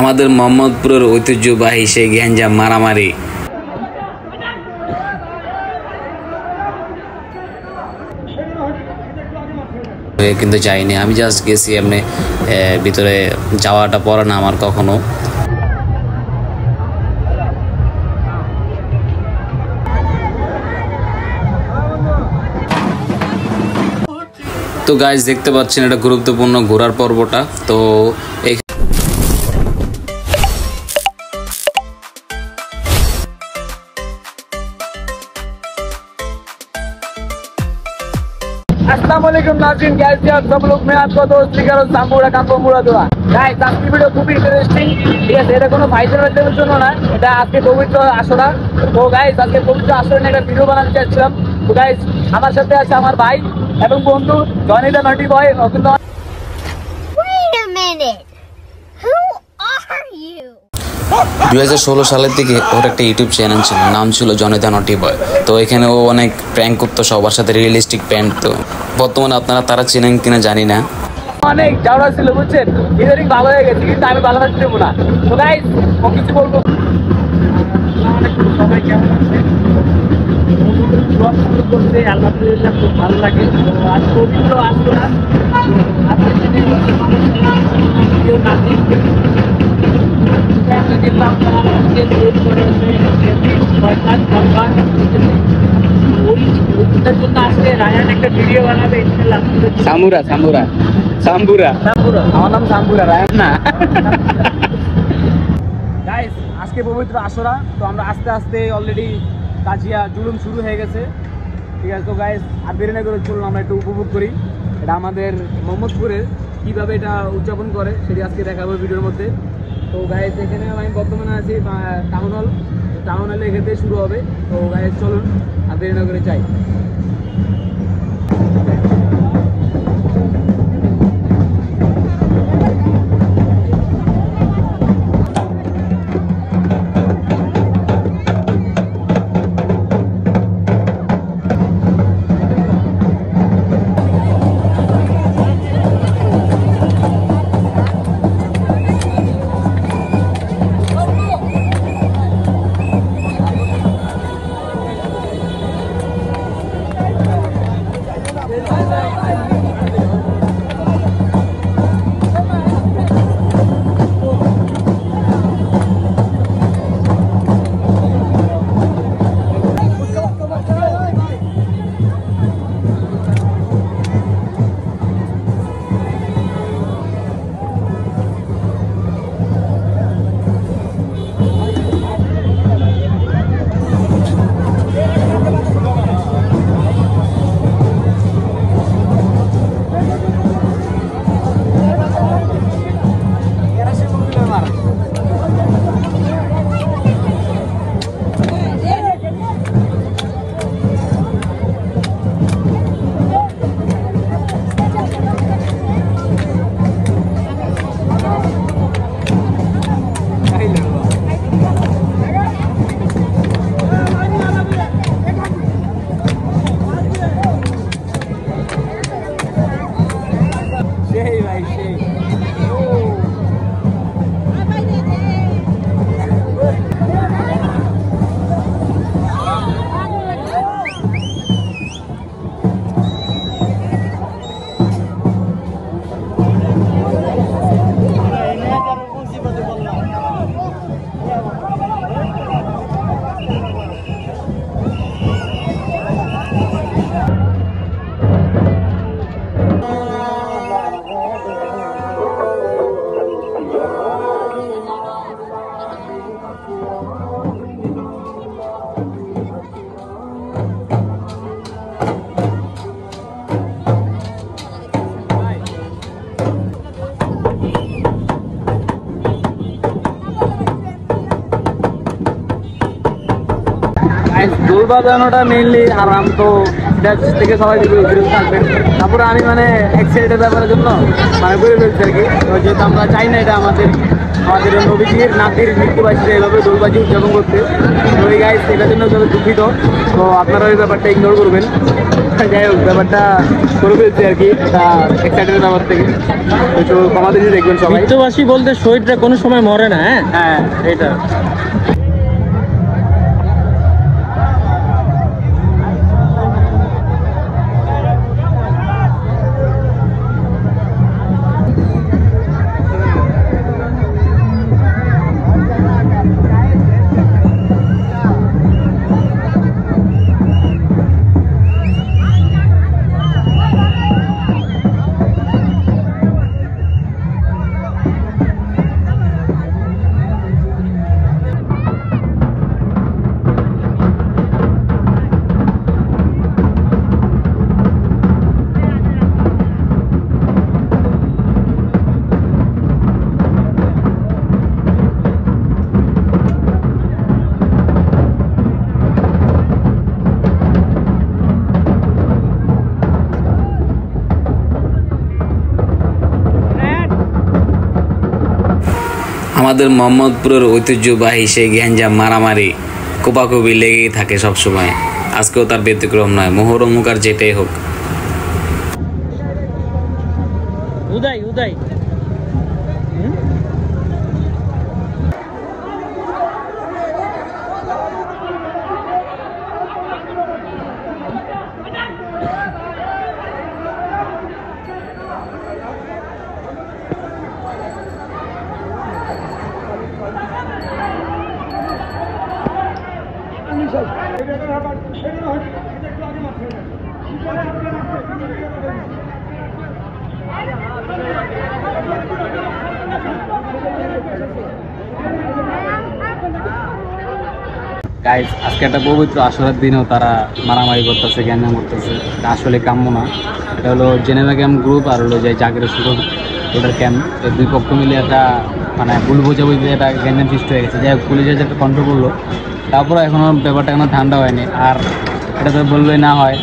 আমাদের মোহাম্মদপুরের ঐতিহ্যবাহী সেই গ্যাঞ্জাম মারামারি কিন্তু যাইনি, আমি জাস্ট গেছি এমনি, ভিতরে যাওয়াটা পড়ে না আমার কখনো। তো গাইজ দেখতে পাচ্ছেন এটা গুরুত্বপূর্ণ ঘোরার পর্বটা। তো अस्सलाम वालेकुम नाज़रीन, कैसे हैं सब लोग। मैं आपका दोस्त लिखा सामपुरा कामपुरा दुआ। गाइस আজকে ভিডিও খুব ইন্টারেস্টিং, ঠিক আছে। এটা কোনো ভাইজান ভাইদের জন্য না, এটা আজকে পবিত্র আসরা। তো গাইস আজকে পবিত্র আসরা নিয়ে একটা ভিডিও বানাতে চাচ্ছিলাম। তো গাইস আমার সাথে আছে আমার ভাই এবং বন্ধু জনি দা নটি বয়। কিন্তু Wait a minute, who are you? 2016 সালের দিকে ওর একটা ইউটিউব চ্যানেল ছিল, নাম ছিল জনি দা নটি বয়। তো এখানে ও অনেক প্র্যাঙ্ক করতো সবার সাথে, রিয়েলিস্টিক প্র্যাঙ্ক। তো বর্তমানে আপনারা তারা চেনেন কিনা জানি না, অনেক যাওয়া ছিল বুঝছেন, ইদারিং ভালো হয়ে গেছে, কিন্তু আমি ভালো থাকতে দেবো না। তো গাইস ও কিছু বলবো। সবাই কেমন আছে? করতে আলহামদুলিল্লাহ খুব ভালো লাগে। তো আজ পবিত্র আসতো না, আজকে কেউ নাচি সামুরা সামুরা সাম্বুরা, আমার নাম সাম্বুরা, রায়ান না। গাইস আজকে পবিত্র আসরা। তো আমরা আস্তে আস্তে অলরেডি কাজিয়া জুলুম শুরু হয়ে গেছে, ঠিক আছে। তো গাইস আর বের না করে চলুন আমরা একটু উপভোগ করি। এটা আমাদের মোহাম্মদপুরের কীভাবে এটা উদযাপন করে সেটি আজকে দেখাবো ভিডিওর মধ্যে। তো গাইস এখানে আমি বর্তমানে আছি টাউন হল, টাউন হলে এখান থেকে শুরু হবে। তো গাইস চলুন আর বের না করে যাই। দোল বাজানোটা মেইনলি আরাম, তো থেকে সবাই বিরত থাকবেন। তারপরে আমি মানে অ্যাক্সিডেন্টের ব্যাপারের জন্য মানে করে ফেলছি আর কি। তো যেহেতু আমরা চাই না এটা আমাদের নবীজির নাতির মৃত্যুবার্ষিকী এভাবে দোলবাজি উদযাপন করতে, তো এই গাইস এটার জন্য যত দুঃখিত। তো আপনারা ওই ব্যাপারটা ইগনোর করবেন। যাই হোক ব্যাপারটা করে ফেলছি আর কি, এটা এক্সাইটেড ব্যাপার থেকে একটু কমাতে দিয়ে দেখবেন সবাই। মৃত্যুবাসী বলতে শহীদরা কোনো সময় মরে না। হ্যাঁ হ্যাঁ এটা আমাদের মোহাম্মদপুরের ঐতিহ্যবাহী সেই গ্যাঞ্জাম মারামারি কোপাকুপি লেগেই থাকে সবসময়, আজকেও তার ব্যতিক্রম নয়। মোহরম হোক আর যেটাই হোক। উদয় উদয় গাইজ আজকে একটা পবিত্র আসরের দিনেও তারা মারামারি করতেছে, গ্যাঞ্জাম করতেছে, এটা আসলে কাম্য না। এটা হলো জেনেভা ক্যাম্প গ্রুপ আর হলো যে জাগিরের সুরত ওটার ক্যাম্প, এই দুই পক্ষ মিলে একটা মানে ভুল বোঝাবুঝি একটা গ্যাঞ্জাম সৃষ্টি হয়ে গেছে। যাই হোক পুলিশ এসে একটা কন্ট্রোল করলো, তারপরে এখনও ব্যাপারটা এখনো ঠান্ডা হয়নি। আর এটা তো বললেই না হয়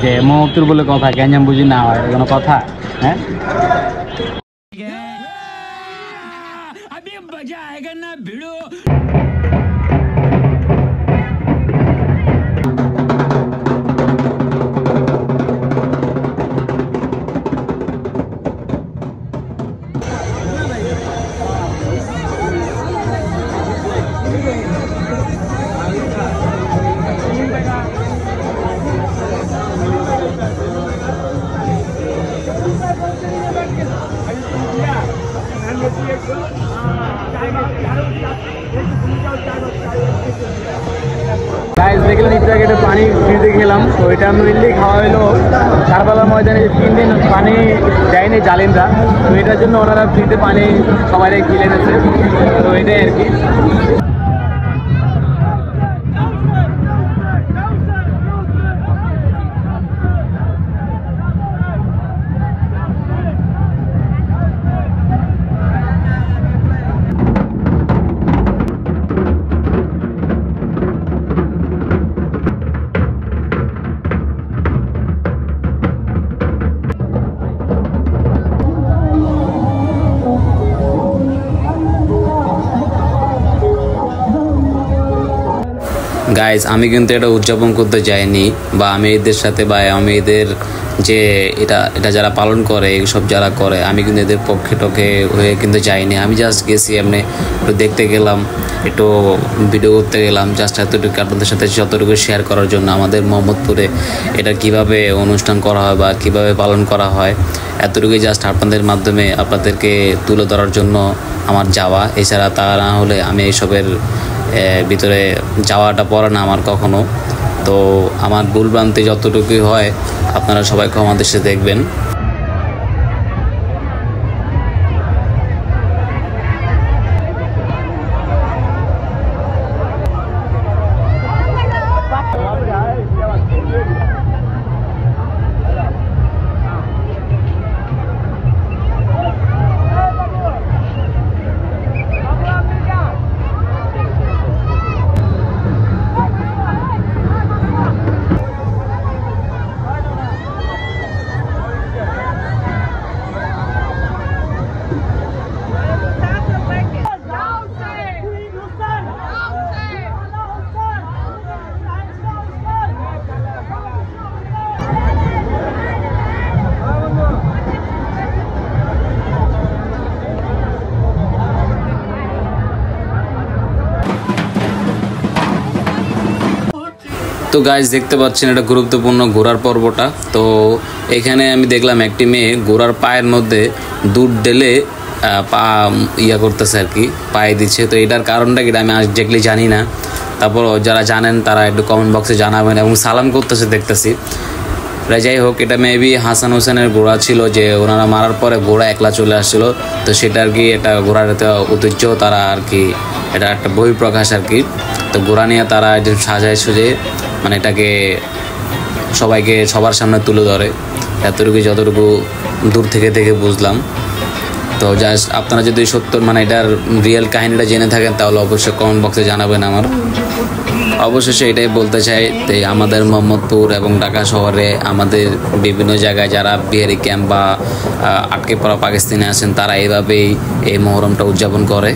যে মোহাম্মদপুর বলে কথা, গ্যাঞ্জাম বুঝি না হয়, এটা কোনো কথা? হ্যাঁ গাইজ দেখলাম একটু আগে একটা পানি ফ্রিতে খেলাম, তো এটা মেনলি খাওয়া হলো কারবালা ময়দানে 3 দিন পানি দেয়নি জালিমরা, তো এটার জন্য ওনারা ফ্রিতে পানি সবাই কিনে এনেছে, তো এটাই আর কি। গাইজ আমি কিন্তু এটা উদযাপন করতে যাইনি, বা আমি এদের সাথে বা আমি এদের যে এটা যারা পালন করে এইসব যারা করে আমি কিন্তু এদের পক্ষে টকে হয়ে কিন্তু যাইনি। আমি জাস্ট গেছি এমনি একটু দেখতে গেলাম, একটু ভিডিও করতে গেলাম, জাস্ট এতটুকু আপনাদের সাথে যতটুকু শেয়ার করার জন্য আমাদের মোহাম্মদপুরে এটা কিভাবে অনুষ্ঠান করা হয় বা কিভাবে পালন করা হয় এতটুকুই জাস্ট আপনাদের মাধ্যমে আপনাদেরকে তুলে ধরার জন্য আমার যাওয়া। এছাড়া তা না হলে আমি এইসবের ভিতরে যাওয়াটা পড়ে না আমার কখনো। তো আমার ভুলভ্রান্তি যতটুকুই হয় আপনারা সবাই ক্ষমা দৃষ্টিতে দেখবেন। তো গাইজ দেখতে পাচ্ছেন এটা গুরুত্বপূর্ণ ঘোড়ার পর্বটা। তো এখানে আমি দেখলাম একটি মেয়ে ঘোড়ার পায়ের মধ্যে দুধ ঢেলে পা করতেছে আর কি, পায়ে দিচ্ছে। তো এটার কারণটা কি আমি এক্স্যাক্টলি জানি না, তারপর যারা জানেন তারা একটু কমেন্ট বক্সে জানাবেন। এবং সালাম করতেছে দেখতেছি। যাই হোক, এটা মেবি হাসান হোসেনের ঘোড়া ছিল, যে ওনারা মারার পরে ঘোড়া একলা চলে আসছিল। তো সেটা আর কি, এটা ঘোড়ার ঐতিহ্য তারা আর কি, এটা একটা বহিঃপ্রকাশ আর কি। তো ঘোড়া নিয়ে তারা সাজায় সুজে মানে এটাকে সবাইকে সবার সামনে তুলে ধরে, এতটুকু যতটুকু দূর থেকে বুঝলাম। তো জাস্ট আপনারা যদি সত্য মানে এটার রিয়েল কাহিনীটা জেনে থাকেন তাহলে অবশ্যই কমেন্ট বক্সে জানাবেন। আমার অবশেষে এটাই বলতে চাই, তো আমাদের মোহাম্মদপুর এবং ঢাকা শহরে আমাদের বিভিন্ন জায়গায় যারা বিহারি ক্যাম্প বা আটকে পড়া পাকিস্তানি আছেন তারা এইভাবেই এই মহরমটা উদযাপন করে।